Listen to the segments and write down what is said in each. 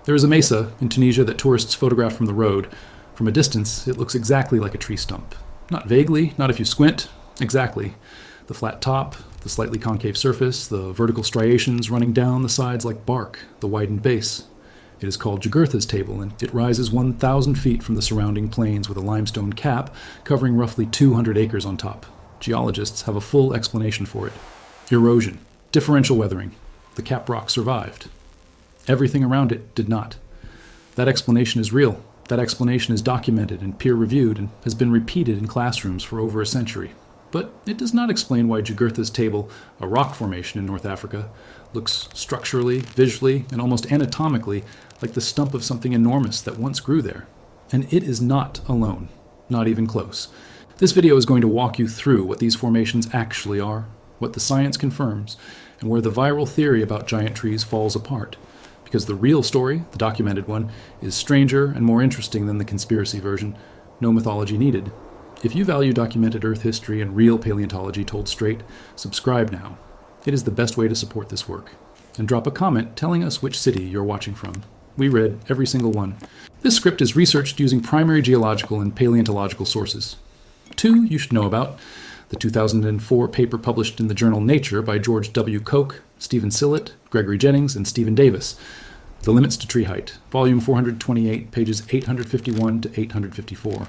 There is a mesa in Tunisia that tourists photograph from the road. From a distance, it looks exactly like a tree stump. Not vaguely, not if you squint, exactly. The flat top, the slightly concave surface, the vertical striations running down the sides like bark, the widened base. It is called Jugurtha's Table, and it rises 1,000 feet from the surrounding plains with a limestone cap covering roughly 200 acres on top. Geologists have a full explanation for it. Erosion, differential weathering. The cap rock survived. Everything around it did not. That explanation is real. That explanation is documented and peer-reviewed and has been repeated in classrooms for over a century. But it does not explain why Jugurtha's Table, a rock formation in North Africa, looks structurally, visually, and almost anatomically like the stump of something enormous that once grew there. And it is not alone, not even close. This video is going to walk you through what these formations actually are, what the science confirms, and where the viral theory about giant trees falls apart. Because the real story, the documented one, is stranger and more interesting than the conspiracy version. No mythology needed. If you value documented Earth history and real paleontology told straight, subscribe now. It is the best way to support this work. And drop a comment telling us which city you're watching from. We read every single one. This script is researched using primary geological and paleontological sources. 2 you should know about. The 2004 paper published in the journal Nature by George W. Koch, Stephen Sillett, Gregory Jennings, and Stephen Davis. The Limits to Tree Height, volume 428, pages 851 to 854,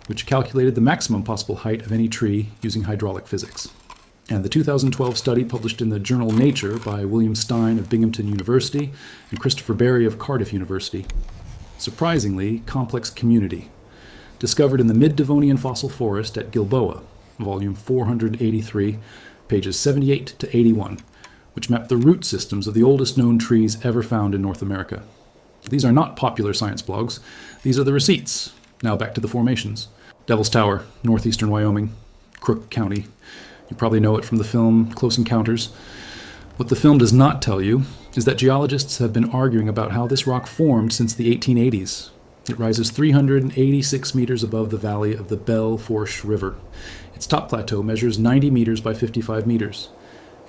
which calculated the maximum possible height of any tree using hydraulic physics. And the 2012 study published in the journal Nature by William Stein of Binghamton University and Christopher Berry of Cardiff University. Surprisingly, complex community, discovered in the mid-Devonian fossil forest at Gilboa, volume 483, pages 78 to 81, which map the root systems of the oldest known trees ever found in North America. These are not popular science blogs. These are the receipts. Now back to the formations. Devil's Tower, northeastern Wyoming, Crook County. You probably know it from the film Close Encounters. What the film does not tell you is that geologists have been arguing about how this rock formed since the 1880s. It rises 386 meters above the valley of the Belle Fourche River. Its top plateau measures 90 meters by 55 meters.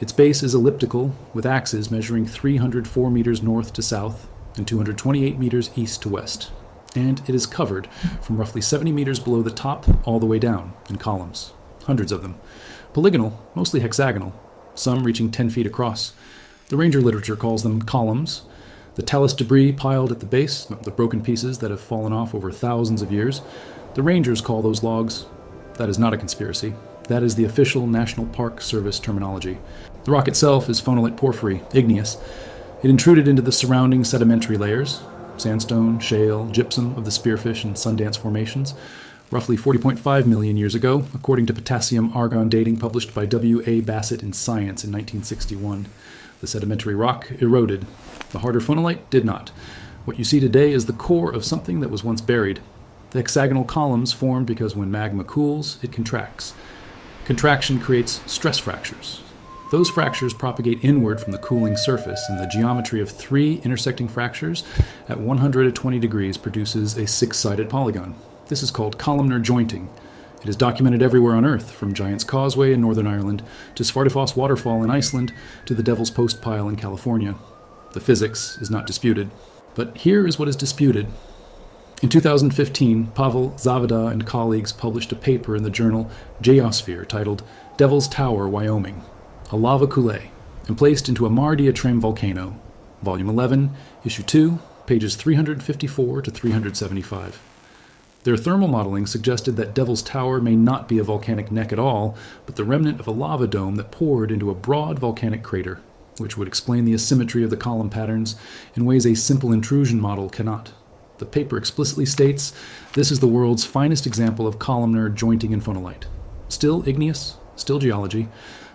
Its base is elliptical, with axes measuring 304 meters north to south and 228 meters east to west. And it is covered from roughly 70 meters below the top all the way down in columns, hundreds of them. Polygonal, mostly hexagonal, some reaching 10 feet across. The ranger literature calls them columns. The talus debris piled at the base, the broken pieces that have fallen off over thousands of years, the rangers call those logs. That is not a conspiracy. That is the official National Park Service terminology. The rock itself is phonolite porphyry, igneous. It intruded into the surrounding sedimentary layers, sandstone, shale, gypsum of the Spearfish and Sundance formations, roughly 40.5 million years ago, according to potassium-argon dating published by W.A. Bassett in Science in 1961. The sedimentary rock eroded. The harder phonolite did not. What you see today is the core of something that was once buried. The hexagonal columns formed because when magma cools, it contracts. Contraction creates stress fractures. Those fractures propagate inward from the cooling surface, and the geometry of 3 intersecting fractures at 120 degrees produces a 6-sided polygon. This is called columnar jointing. It is documented everywhere on Earth, from Giant's Causeway in Northern Ireland to Svartifoss Waterfall in Iceland to the Devil's Post Pile in California. The physics is not disputed. But here is what is disputed. In 2015, Pavel Zavada and colleagues published a paper in the journal Geosphere titled Devil's Tower, Wyoming, a lava coulée, and placed into a Mar Diatreme volcano, volume 11, issue 2, pages 354 to 375. Their thermal modeling suggested that Devil's Tower may not be a volcanic neck at all, but the remnant of a lava dome that poured into a broad volcanic crater, which would explain the asymmetry of the column patterns in ways a simple intrusion model cannot. The paper explicitly states this is the world's finest example of columnar jointing in phonolite. Still igneous, still geology,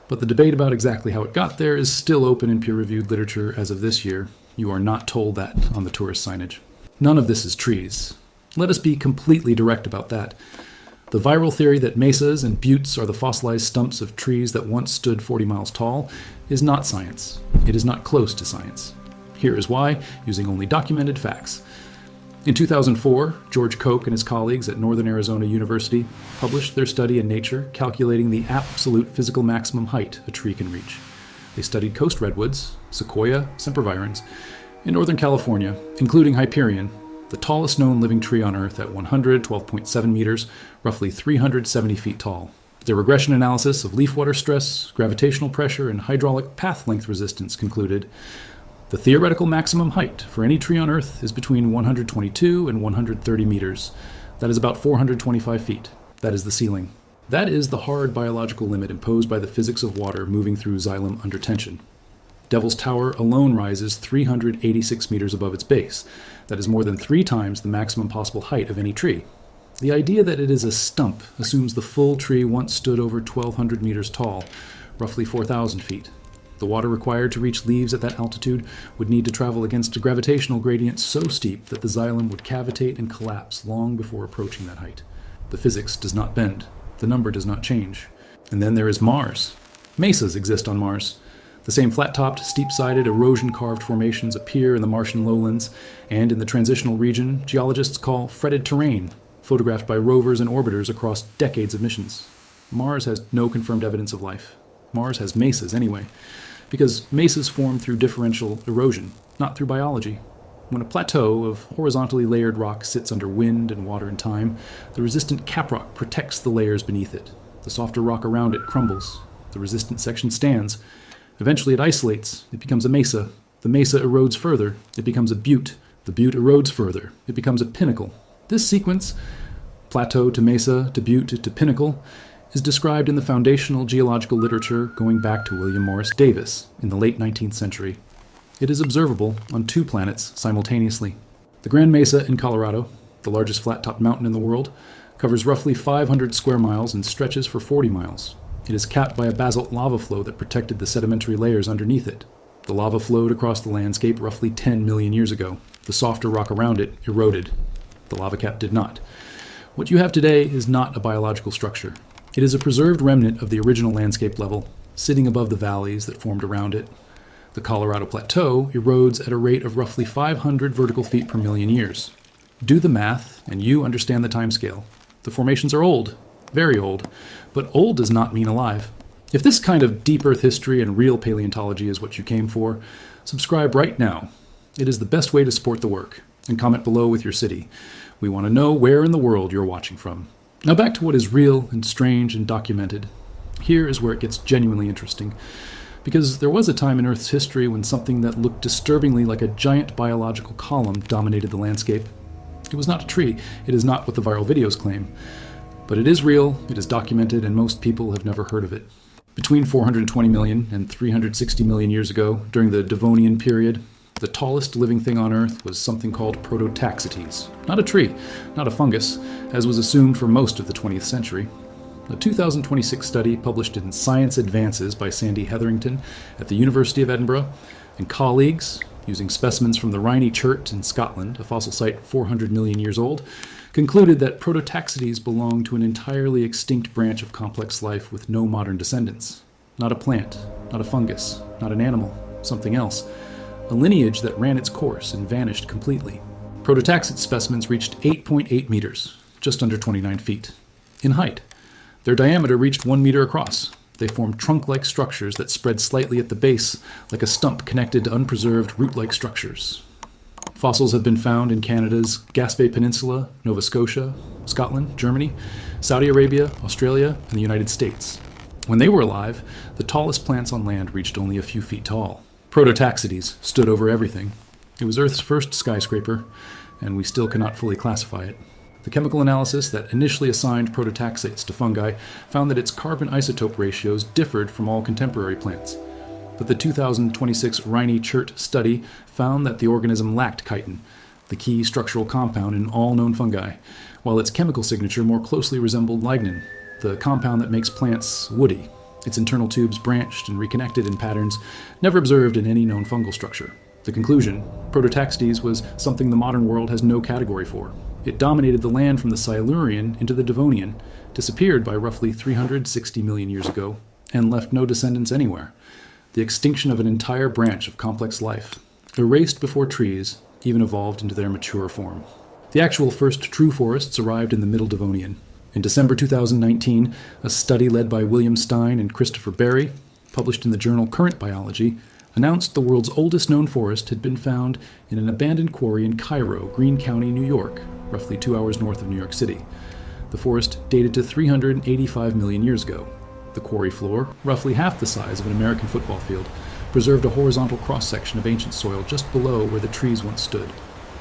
but the debate about exactly how it got there is still open in peer-reviewed literature as of this year. You are not told that on the tourist signage. None of this is trees. Let us be completely direct about that. The viral theory that mesas and buttes are the fossilized stumps of trees that once stood 40 miles tall is not science. It is not close to science. Here is why, using only documented facts. In 2004, George Koch and his colleagues at Northern Arizona University published their study in Nature calculating the absolute physical maximum height a tree can reach. They studied coast redwoods, sequoia sempervirens, In Northern California, including Hyperion, the tallest known living tree on Earth at 112.7 meters, roughly 370 feet tall. Their regression analysis of leaf water stress, gravitational pressure, and hydraulic path length resistance concluded the theoretical maximum height for any tree on Earth is between 122 and 130 meters. That is about 425 feet. That is the ceiling. That is the hard biological limit imposed by the physics of water moving through xylem under tension. Devil's Tower alone rises 386 meters above its base. That is more than 3 times the maximum possible height of any tree. The idea that it is a stump assumes the full tree once stood over 1,200 meters tall, roughly 4,000 feet. The water required to reach leaves at that altitude would need to travel against a gravitational gradient so steep that the xylem would cavitate and collapse long before approaching that height. The physics does not bend. The number does not change. And then there is Mars. Mesas exist on Mars. The same flat-topped, steep-sided, erosion-carved formations appear in the Martian lowlands and in the transitional region geologists call fretted terrain, photographed by rovers and orbiters across decades of missions. Mars has no confirmed evidence of life. Mars has mesas anyway, because mesas form through differential erosion, not through biology. When a plateau of horizontally layered rock sits under wind and water and time, the resistant caprock protects the layers beneath it. The softer rock around it crumbles. The resistant section stands. Eventually it isolates. It becomes a mesa. The mesa erodes further. It becomes a butte. The butte erodes further. It becomes a pinnacle. This sequence, plateau to mesa to butte to pinnacle, is described in the foundational geological literature going back to William Morris Davis in the late 19th century. It is observable on 2 planets simultaneously. The Grand Mesa in Colorado, the largest flat-topped mountain in the world, covers roughly 500 square miles and stretches for 40 miles. It is capped by a basalt lava flow that protected the sedimentary layers underneath it. The lava flowed across the landscape roughly 10 million years ago. The softer rock around it eroded. The lava cap did not. What you have today is not a biological structure. It is a preserved remnant of the original landscape level, sitting above the valleys that formed around it. The Colorado Plateau erodes at a rate of roughly 500 vertical feet per million years. Do the math, and you understand the timescale. The formations are old, very old, but old does not mean alive. If this kind of deep Earth history and real paleontology is what you came for, subscribe right now. It is the best way to support the work, and comment below with your city. We want to know where in the world you're watching from. Now back to what is real and strange and documented. Here is where it gets genuinely interesting, because there was a time in Earth's history when something that looked disturbingly like a giant biological column dominated the landscape. It was not a tree. It is not what the viral videos claim. But it is real, it is documented, and most people have never heard of it. Between 420 million and 360 million years ago, during the Devonian period, the tallest living thing on Earth was something called Prototaxites. Not a tree, not a fungus, as was assumed for most of the 20th century. A 2026 study published in Science Advances by Sandy Hetherington at the University of Edinburgh and colleagues, using specimens from the Rhynie Chert in Scotland, a fossil site 400 million years old, concluded that Prototaxites belong to an entirely extinct branch of complex life with no modern descendants. Not a plant, not a fungus, not an animal, something else. A lineage that ran its course and vanished completely. Prototaxite specimens reached 8.8 meters, just under 29 feet, in height. Their diameter reached 1 meter across. They formed trunk-like structures that spread slightly at the base, like a stump connected to unpreserved root-like structures. Fossils have been found in Canada's Gaspé Peninsula, Nova Scotia, Scotland, Germany, Saudi Arabia, Australia, and the United States. When they were alive, the tallest plants on land reached only a few feet tall. Prototaxites stood over everything. It was Earth's first skyscraper, and we still cannot fully classify it. The chemical analysis that initially assigned prototaxates to fungi found that its carbon isotope ratios differed from all contemporary plants. But the 2026 Rhynie Chert study found that the organism lacked chitin, the key structural compound in all known fungi, while its chemical signature more closely resembled lignin, the compound that makes plants woody. Its internal tubes branched and reconnected in patterns never observed in any known fungal structure. The conclusion, Prototaxites was something the modern world has no category for. It dominated the land from the Silurian into the Devonian, disappeared by roughly 360 million years ago, and left no descendants anywhere. The extinction of an entire branch of complex life, erased before trees even evolved into their mature form. The actual first true forests arrived in the Middle Devonian. In December 2019, a study led by William Stein and Christopher Berry, published in the journal Current Biology, announced the world's oldest known forest had been found in an abandoned quarry in Cairo, Greene County, New York, roughly 2 hours north of New York City. The forest dated to 385 million years ago. The quarry floor, roughly half the size of an American football field, preserved a horizontal cross-section of ancient soil just below where the trees once stood.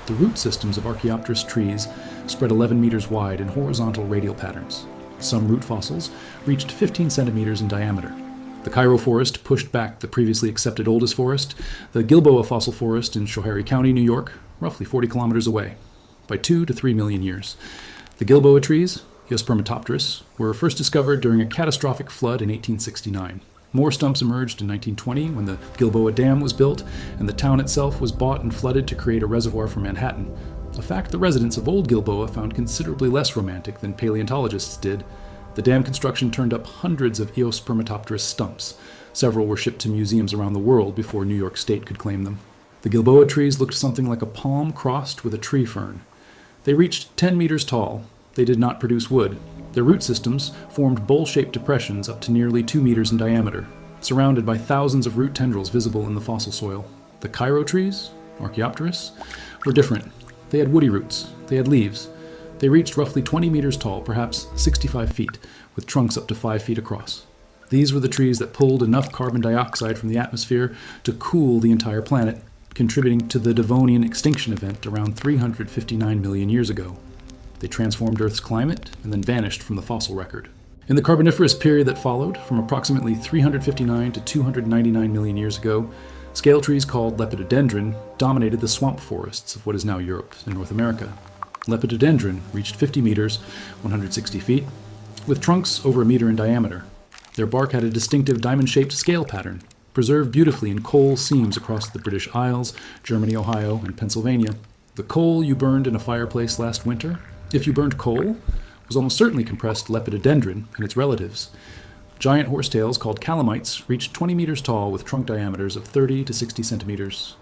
The root systems of Archaeopteris trees spread 11 meters wide in horizontal radial patterns. Some root fossils reached 15 centimeters in diameter. The Cairo forest pushed back the previously accepted oldest forest, the Gilboa fossil forest in Schoharie County, New York, roughly 40 kilometers away, by 2 to 3 million years. The Gilboa trees, Geospermatopteris, were first discovered during a catastrophic flood in 1869. More stumps emerged in 1920 when the Gilboa Dam was built and the town itself was bought and flooded to create a reservoir for Manhattan, a fact the residents of Old Gilboa found considerably less romantic than paleontologists did. The dam construction turned up hundreds of Eospermatopteris stumps. Several were shipped to museums around the world before New York State could claim them. The Gilboa trees looked something like a palm crossed with a tree fern. They reached 10 meters tall. They did not produce wood. Their root systems formed bowl-shaped depressions up to nearly 2 meters in diameter, surrounded by thousands of root tendrils visible in the fossil soil. The Cairo trees, Archaeopteris, were different. They had woody roots. They had leaves. They reached roughly 20 meters tall, perhaps 65 feet, with trunks up to 5 feet across. These were the trees that pulled enough carbon dioxide from the atmosphere to cool the entire planet, contributing to the Devonian extinction event around 359 million years ago. They transformed Earth's climate and then vanished from the fossil record. In the Carboniferous period that followed, from approximately 359 to 299 million years ago, scale trees called Lepidodendron dominated the swamp forests of what is now Europe and North America. Lepidodendron reached 50 meters, 160 feet, with trunks over a meter in diameter. Their bark had a distinctive diamond-shaped scale pattern, preserved beautifully in coal seams across the British Isles, Germany, Ohio, and Pennsylvania. The coal you burned in a fireplace last winter, if you burned coal, was almost certainly compressed Lepidodendron and its relatives. Giant horsetails called calamites reached 20 meters tall with trunk diameters of 30 to 60 centimeters.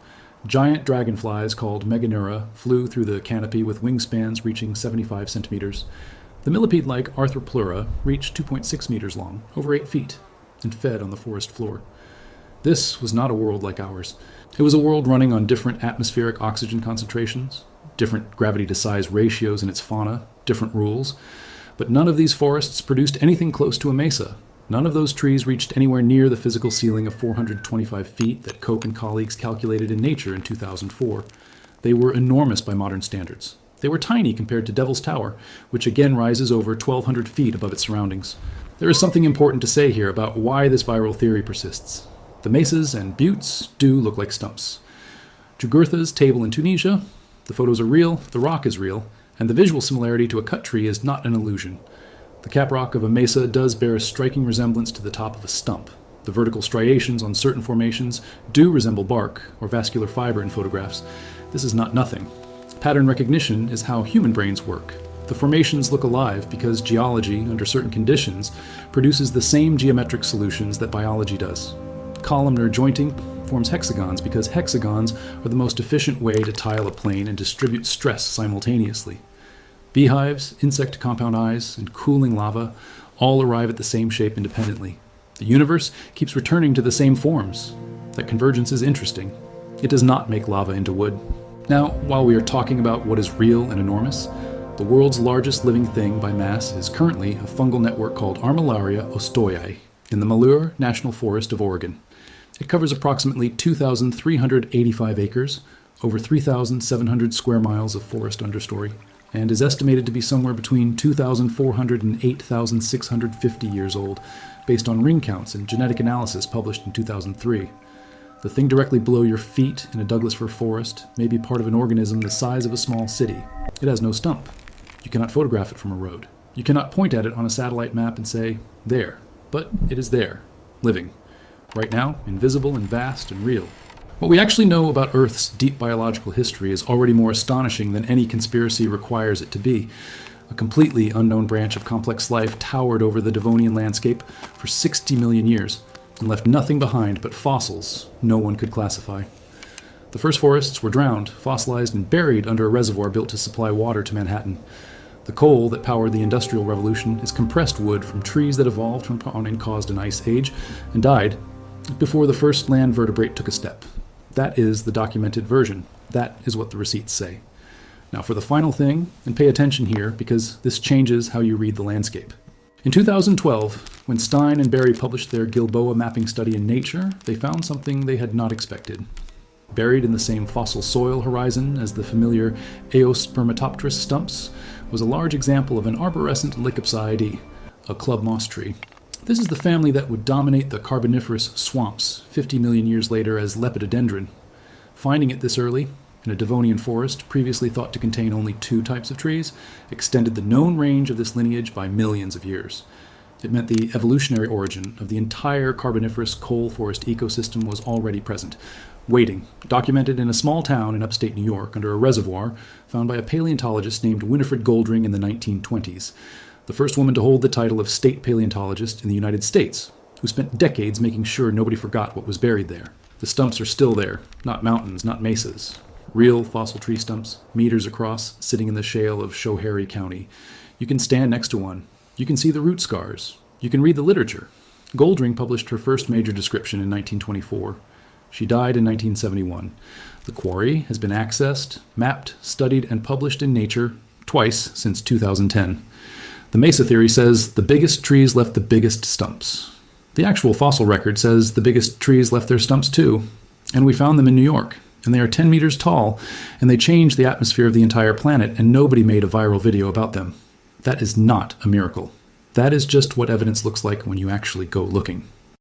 Giant dragonflies called Meganeura flew through the canopy with wingspans reaching 75 centimeters. The millipede-like Arthropleura reached 2.6 meters long, over 8 feet, and fed on the forest floor. This was not a world like ours. It was a world running on different atmospheric oxygen concentrations, different gravity-to-size ratios in its fauna, different rules. But none of these forests produced anything close to a mesa. None of those trees reached anywhere near the physical ceiling of 425 feet that Koch and colleagues calculated in Nature in 2004. They were enormous by modern standards. They were tiny compared to Devil's Tower, which again rises over 1,200 feet above its surroundings. There is something important to say here about why this viral theory persists. The mesas and buttes do look like stumps. Jugurtha's table in Tunisia, the photos are real, the rock is real, and the visual similarity to a cut tree is not an illusion. The caprock of a mesa does bear a striking resemblance to the top of a stump. The vertical striations on certain formations do resemble bark or vascular fiber in photographs. This is not nothing. Pattern recognition is how human brains work. The formations look alive because geology, under certain conditions, produces the same geometric solutions that biology does. Columnar jointing forms hexagons because hexagons are the most efficient way to tile a plane and distribute stress simultaneously. Beehives, insect compound eyes, and cooling lava all arrive at the same shape independently. The universe keeps returning to the same forms. That convergence is interesting. It does not make lava into wood. Now, while we are talking about what is real and enormous, the world's largest living thing by mass is currently a fungal network called Armillaria ostoyi in the Malheur National Forest of Oregon. It covers approximately 2,385 acres, over 3,700 square miles of forest understory, and is estimated to be somewhere between 2,400 and 8,650 years old, based on ring counts and genetic analysis published in 2003. The thing directly below your feet in a Douglas fir forest may be part of an organism the size of a small city. It has no stump. You cannot photograph it from a road. You cannot point at it on a satellite map and say, there. But it is there, living. Right now, invisible and vast and real. What we actually know about Earth's deep biological history is already more astonishing than any conspiracy requires it to be. A completely unknown branch of complex life towered over the Devonian landscape for 60 million years and left nothing behind but fossils no one could classify. The first forests were drowned, fossilized, and buried under a reservoir built to supply water to Manhattan. The coal that powered the Industrial Revolution is compressed wood from trees that evolved from and caused an ice age and died. before the first land vertebrate took a step. That is the documented version. That is what the receipts say. Now for the final thing, and pay attention here because this changes how you read the landscape. In 2012, when Stein and Berry published their Gilboa mapping study in Nature, they found something they had not expected. Buried in the same fossil soil horizon as the familiar Eospermatopterus stumps was a large example of an arborescent Lycopsidae, a club moss tree. This is the family that would dominate the Carboniferous swamps 50 million years later as Lepidodendron. Finding it this early, in a Devonian forest previously thought to contain only 2 types of trees, extended the known range of this lineage by millions of years. It meant the evolutionary origin of the entire Carboniferous coal forest ecosystem was already present, waiting, documented in a small town in upstate New York under a reservoir found by a paleontologist named Winifred Goldring in the 1920s, the first woman to hold the title of state paleontologist in the United States, who spent decades making sure nobody forgot what was buried there. The stumps are still there, not mountains, not mesas. Real fossil tree stumps, meters across, sitting in the shale of Schoharie County. You can stand next to one. You can see the root scars. You can read the literature. Goldring published her first major description in 1924. She died in 1971. The quarry has been accessed, mapped, studied, and published in Nature twice since 2010. The Mesa theory says the biggest trees left the biggest stumps. The actual fossil record says the biggest trees left their stumps too, and we found them in New York. And they are 10 meters tall, and they change the atmosphere of the entire planet, and nobody made a viral video about them. That is not a miracle. That is just what evidence looks like when you actually go looking.